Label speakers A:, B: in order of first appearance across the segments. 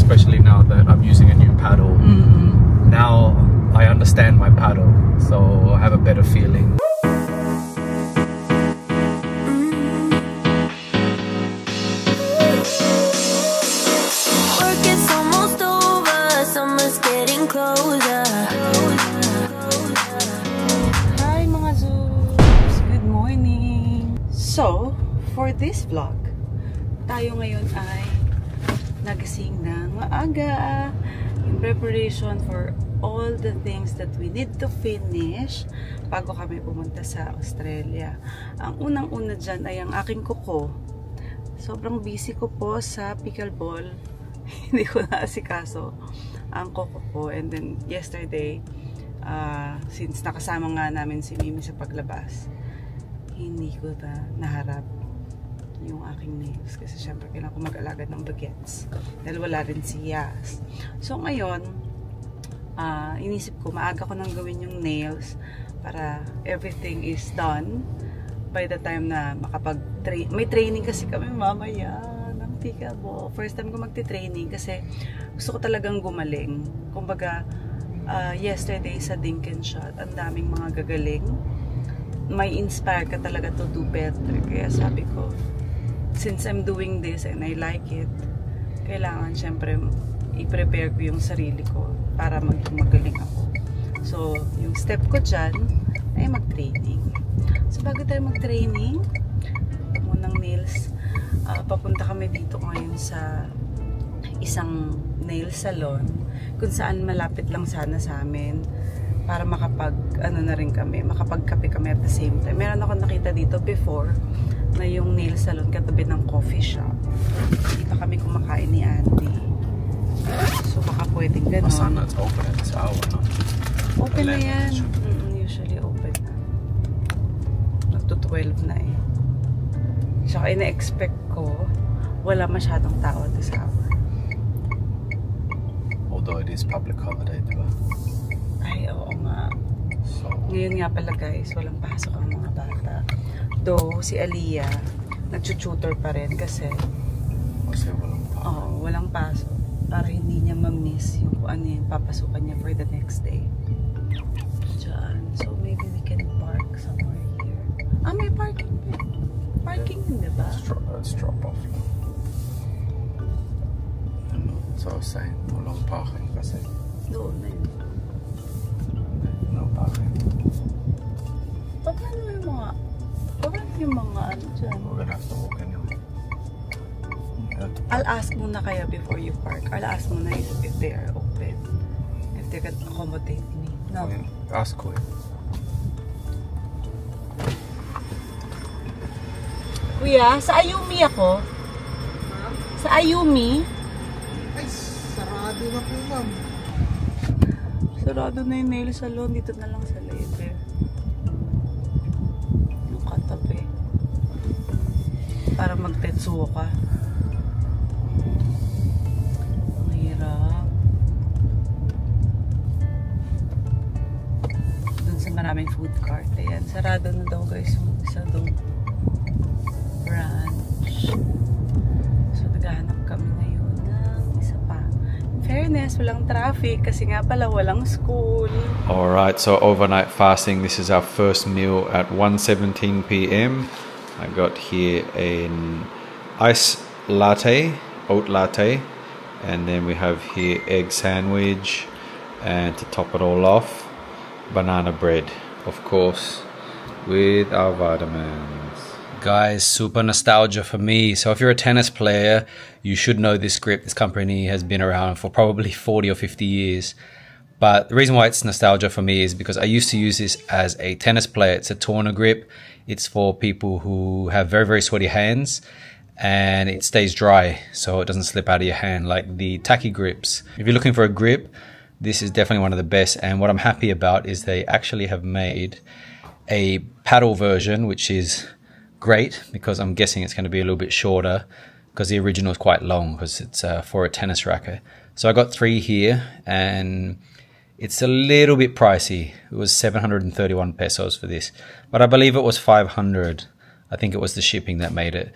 A: especially now that I'm using a new paddle. Now I understand my paddle, so I have a better feeling.
B: Hi mga Zoos! Good morning! So, for this vlog, tayo ngayon ay nagising ng maaga in preparation for all the things that we need to finish bago kami pumunta sa Australia. Ang unang-una dyan ay ang aking kuko. Sobrang busy ko po sa pickleball. Hindi ko naasikaso ang kuko ko. And then yesterday, since nakasama nga namin si Mimi sa paglabas, hindi ko naharap yung aking nails kasi syempre kailangan ko mag-alagad ng bagets dahil wala rin si Yas. So ngayon, inisip ko maaga ko nang gawin yung nails para everything is done by the time na may training kasi kami mamaya ng pickleball. First time ko magti-training kasi gusto ko talagang gumaling. Kumbaga, yesterday sa Dink and Shot, ang daming mga gagaling. May inspire ka talaga to do better. Kaya sabi ko, since I'm doing this and I like it, kailangan syempre i-prepare ko yung sarili ko para magaling ako. So, yung step ko dyan ay mag-training. So, bago tayo mag-training, munang nails, papunta kami dito ngayon sa isang nail salon kung saan malapit lang sana sa amin para makapagkape kami at the same time. Meron ako nakita dito before na yung nail salon katabi ng coffee shop. Dito kami kumakain ni Andy. So baka pwedeng gano'n.
A: Sana it's open at this hour, no?
B: Open na yan. Usually open na. Nagto-12 na eh. Tsaka ina-expect ko wala masyadong tao at this hour.
A: Although it is public holiday, diba?
B: Ay, oo nga.
A: So,
B: ngayon nga pala guys, walang pasok ang mga bata. Though, si Aliyah, nag-tutor pa rin kasi
A: walang pasok.
B: Oo, walang pasok. Para hindi niya ma-miss yung kung ano yung papasukan niya for the next day. Diyan. So, maybe we can park somewhere here. May parking din. Parking din, diba?
A: Let's drop off. So I was saying, walang parking kasi.
B: Doon na yun.
A: No parking.
B: Paano yung mga ano dyan?
A: We're gonna have to walk anyway.
B: I'll ask muna kaya before you park. I'll ask muna if they are open. If they can accommodate me. No.
A: Okay. Ask Kuya.
B: Kuya, sa Ayumi ako? Sa Ayumi?
C: Ay, sarado na po, ma'am.
B: Sarado na yung nail salon. Dito na lang sa Leyte. Yung katabi. Para mag-tetsuo ka. Ang hirap. Doon sa maraming food cart. Ayan, sarado na daw guys yung isa doon. Branch. So, naghahanap kami ngayon ng isa pa. In fairness, walang traffic kasi nga pala walang school.
A: Alright, so overnight fasting. This is our first meal at 1:17 p.m. I got here an ice latte, oat latte, and then we have here egg sandwich, and to top it all off, banana bread, of course, with our vitamins. Guys, super nostalgia for me. So if you're a tennis player, you should know this grip. This company has been around for probably 40 or 50 years. But the reason why it's nostalgia for me is because I used to use this as a tennis player. It's a tourner grip. It's for people who have very, very sweaty hands, and it stays dry so it doesn't slip out of your hand like the tacky grips. If you're looking for a grip, this is definitely one of the best. And what I'm happy about is they actually have made a paddle version, which is great because I'm guessing it's going to be a little bit shorter because the original is quite long because it's for a tennis racket. So I got 3 here, and it's a little bit pricey. It was 731 pesos for this, but I believe it was 500. I think it was the shipping that made it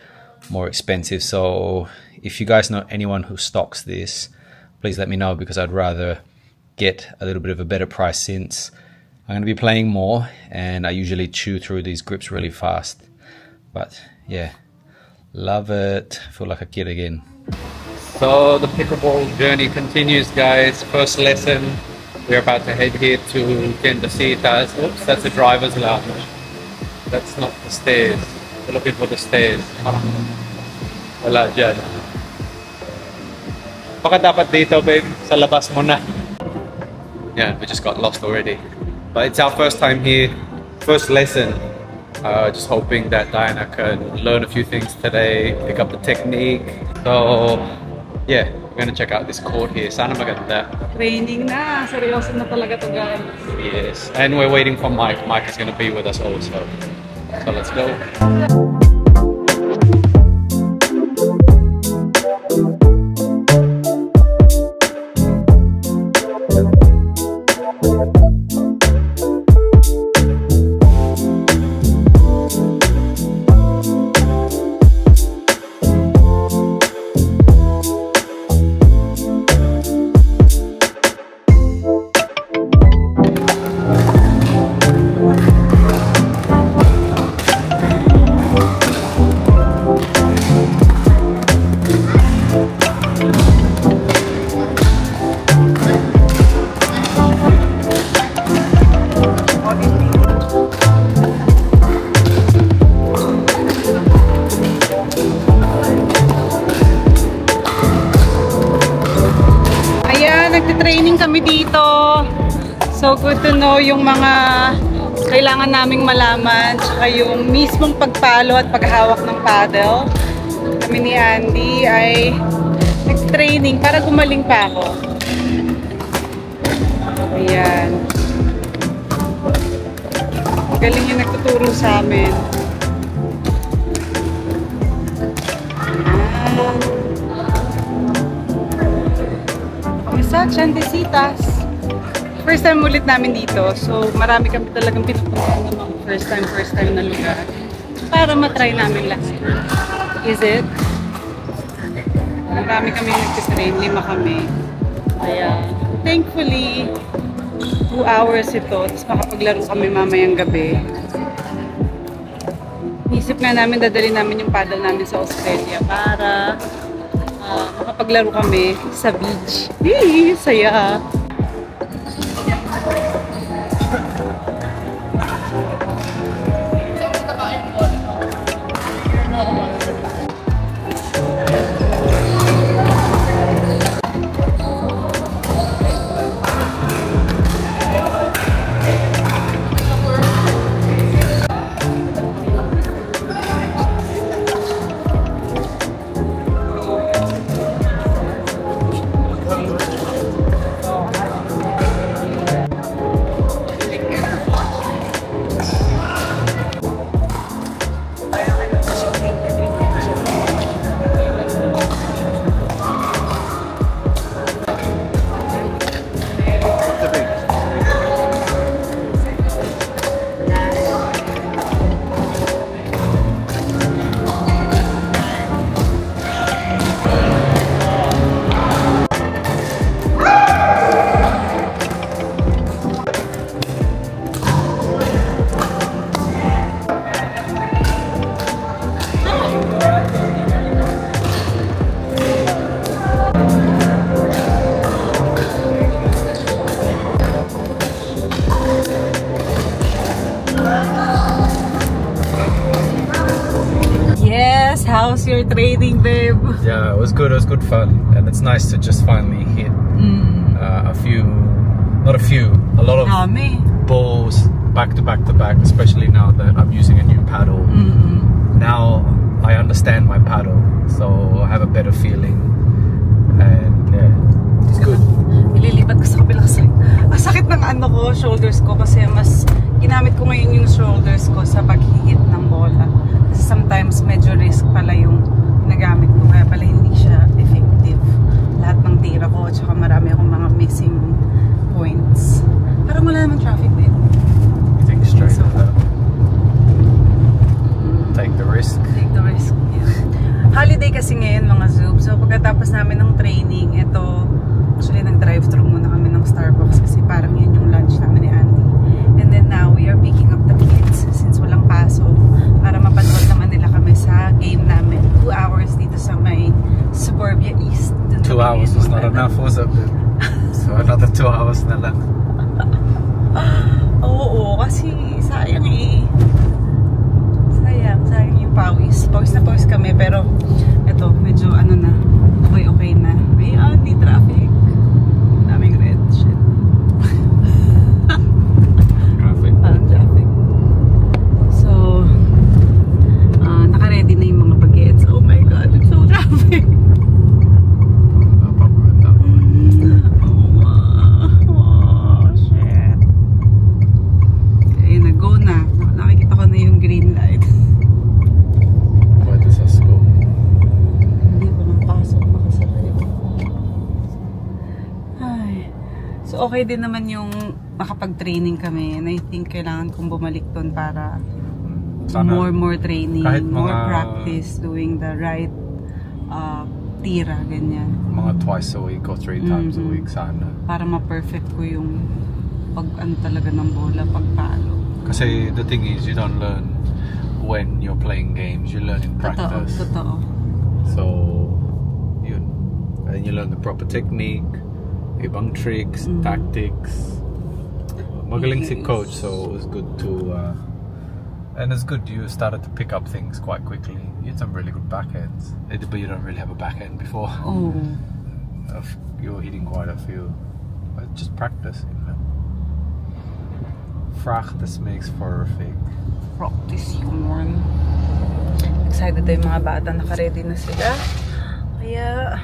A: more expensive. So if you guys know anyone who stocks this, please let me know, because I'd rather get a little bit of a better price, since I'm going to be playing more and I usually chew through these grips really fast. But yeah, love it. I feel like a kid again. So the pickleball journey continues, guys. First lesson, we're about to head here to Tiendesitas. Oops, that's the driver's lounge. That's not the stairs. We're looking for the stairs. Wala dyan. Baka dapat dito, babe. Sa labas mo na. Yeah, we just got lost already. But it's our first time here. First lesson. Just hoping that Diana can learn a few things today, pick up the technique. So yeah, we're gonna check out this court here. Sana maganda.
B: Training na. Seryoso na talaga to, guys.
A: Yes, and we're waiting for Mike. Mike is gonna be with us also. So let's go.
B: Nagtitraining kami dito. So good to know yung mga kailangan naming malaman, tsaka yung mismong pagpalo at paghawak ng paddle. Kami ni Andy ay nagtitraining para gumaling pa ako. Ayan. Magaling yung nagtuturo sa amin. Sa Tiendesitas. First time ulit namin dito. So, marami kami talagang pinupuntahan ng mga first time na lugar. Para matry namin lahat. Is it? Marami kami nagtitrain. 5 kami. Kaya, thankfully, 2 hours ito. Tapos makapaglaro kami mamayang gabi. Isip nga namin, dadali namin yung paddle namin sa Australia para makapaglaro kami sa beach. Yee! Saya! How's your training, babe?
A: Yeah, it was good. It was good fun, and it's nice to just finally hit a lot of balls back to back to back. Especially now that I'm using a new paddle. Now I understand my paddle, so I have a better feeling, and yeah, it's good.
B: Ililipat ko sa kabilang side. Masakit ng shoulders ko, kasi mas ginamit ko ngayon yung shoulders ko sa paghihit ng bola. Kasi sometimes medyo risk pala yung nagamit ko, kaya pala hindi siya effective. Lahat ng tira ko, tsaka marami akong mga missing points. Parang wala naman traffic din.
A: You think straight so, take the risk.
B: Take the risk, yeah. Holiday kasi ngayon, mga Zoop. So pagkatapos namin ng training, ito
A: It's not enough, was it? So another 2 hours na lang.
B: Oo, kasi sayang eh. Sayang yung pawis. Pawis na pawis kami, pero eto, medyo ano na, okay na. Ayan, di traffic. Daming red, shit. Parang traffic. So, naka-ready na yung mga bagets. Oh my god, it's so traffic. Oh, shit. Ayun na, go na. Nakikita ko na yung green light.
A: Pwede sa school.
B: Hindi pa nang pasok, makasara yun. Ay. So, okay din naman yung nakapag-training kami. And I think kailangan kong bumalik doon para
A: Sana,
B: more training,
A: kahit
B: more
A: mga,
B: practice doing the right tira, ganyan.
A: Mga twice a week or 3 times a week sana.
B: Para ma-perfect ko yung pag-ano talaga ng bola, pagpalo.
A: Kasi the thing is, you don't learn when you're playing games, you learn in practice.
B: Totoo.
A: So, yun. And you learn the proper technique, ibang tricks, tactics. Magaling si coach, so it was good to and it's good you started to pick up things quite quickly. You had some really good backhands, but you don't really have a backhand before.
B: Oh.
A: You were hitting quite a few. But just practice, you know. Practice makes perfect.
B: Practice yun. Excited na yung mga bata, naka-ready na sila. Kaya,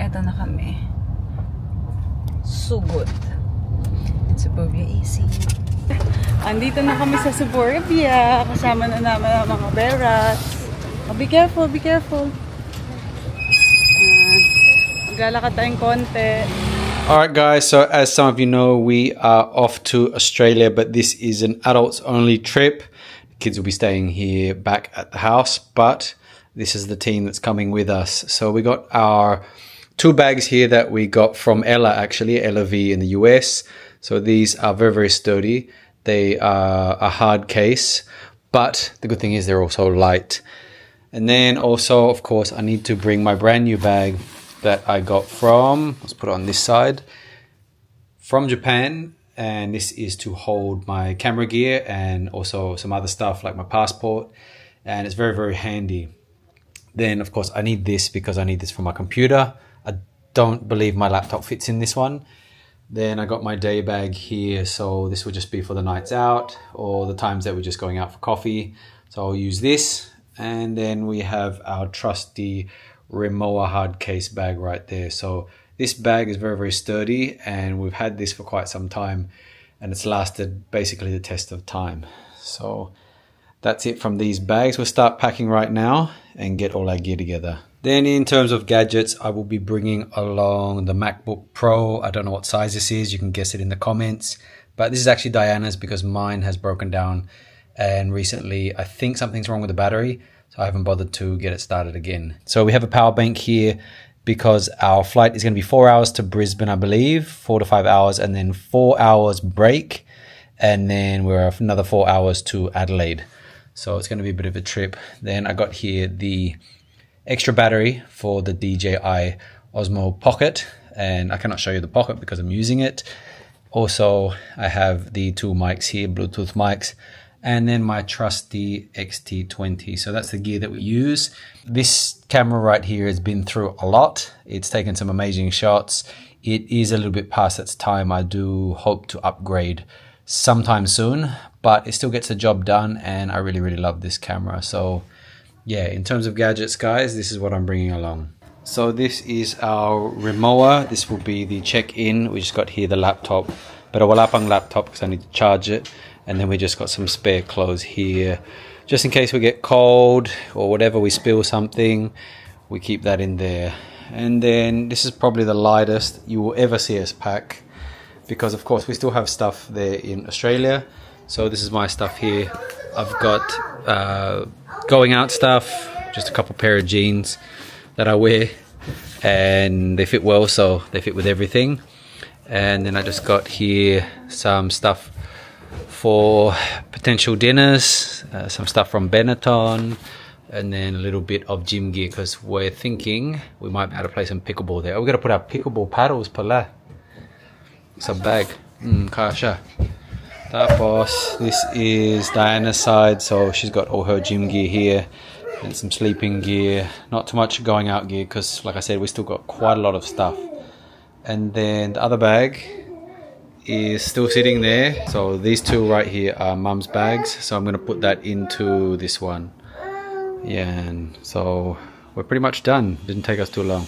B: eto na kami. Sugod. It's Suburbia AC. Andito na kami sa Suburbia. Kasama na naman ang mga berats. Oh, be careful, be careful. Maglalakad tayong konti.
A: Alright guys, so as some of you know, we are off to Australia, but this is an adults only trip. The kids will be staying here back at the house, but this is the team that's coming with us. So we got our 2 bags here that we got from Ella, actually, Ella V in the US. So these are very, very sturdy. They are a hard case, but the good thing is they're also light. And then also, of course, I need to bring my brand new bag that I got from, let's put it on this side, from Japan. And this is to hold my camera gear and also some other stuff like my passport. And it's very, very handy. Then, of course, I need this because I need this for my computer. I don't believe my laptop fits in this one. Then I got my day bag here, so this will just be for the nights out or the times that we're just going out for coffee. So I'll use this. And then we have our trusty Rimowa hard case bag right there. So this bag is very, very sturdy, and we've had this for quite some time, and it's lasted basically the test of time. So that's it from these bags. We'll start packing right now and get all our gear together. Then in terms of gadgets, I will be bringing along the MacBook Pro. I don't know what size this is. You can guess it in the comments. But this is actually Diana's because mine has broken down. And recently, I think something's wrong with the battery. So I haven't bothered to get it started again. So we have a power bank here because our flight is going to be 4 hours to Brisbane, I believe. 4 to 5 hours and then 4 hours break. And then we're another 4 hours to Adelaide. So it's going to be a bit of a trip. Then I got here the extra battery for the DJI Osmo Pocket, and I cannot show you the Pocket because I'm using it. Also, I have the 2 mics here, Bluetooth mics, and then my trusty X-T20. So that's the gear that we use. This camera right here has been through a lot. It's taken some amazing shots. It is a little bit past its time. I do hope to upgrade sometime soon, but it still gets the job done, and I really, really love this camera. So yeah, in terms of gadgets, guys, this is what I'm bringing along. So this is our Rimowa. This will be the check-in. We just got here the laptop, pero wala pang laptop because I need to charge it. And then we just got some spare clothes here, just in case we get cold or whatever, we spill something, we keep that in there. And then this is probably the lightest you will ever see us pack, because of course we still have stuff there in Australia. So this is my stuff here. I've got going out stuff, just a couple pair of jeans that I wear, and they fit well, so they fit with everything. And then I just got here some stuff for potential dinners, some stuff from Benetton, and then a little bit of gym gear because we're thinking we might be able to play some pickleball there. Oh, we've got to put our pickleball paddles pala sa bag. Kasha. Tapos, this is Diana's side, so she's got all her gym gear here and some sleeping gear. Not too much going out gear because, like I said, we still got quite a lot of stuff. And then the other bag is still sitting there. So these two right here are Mum's bags, so I'm going to put that into this one. Yeah, and so we're pretty much done. Didn't take us too long.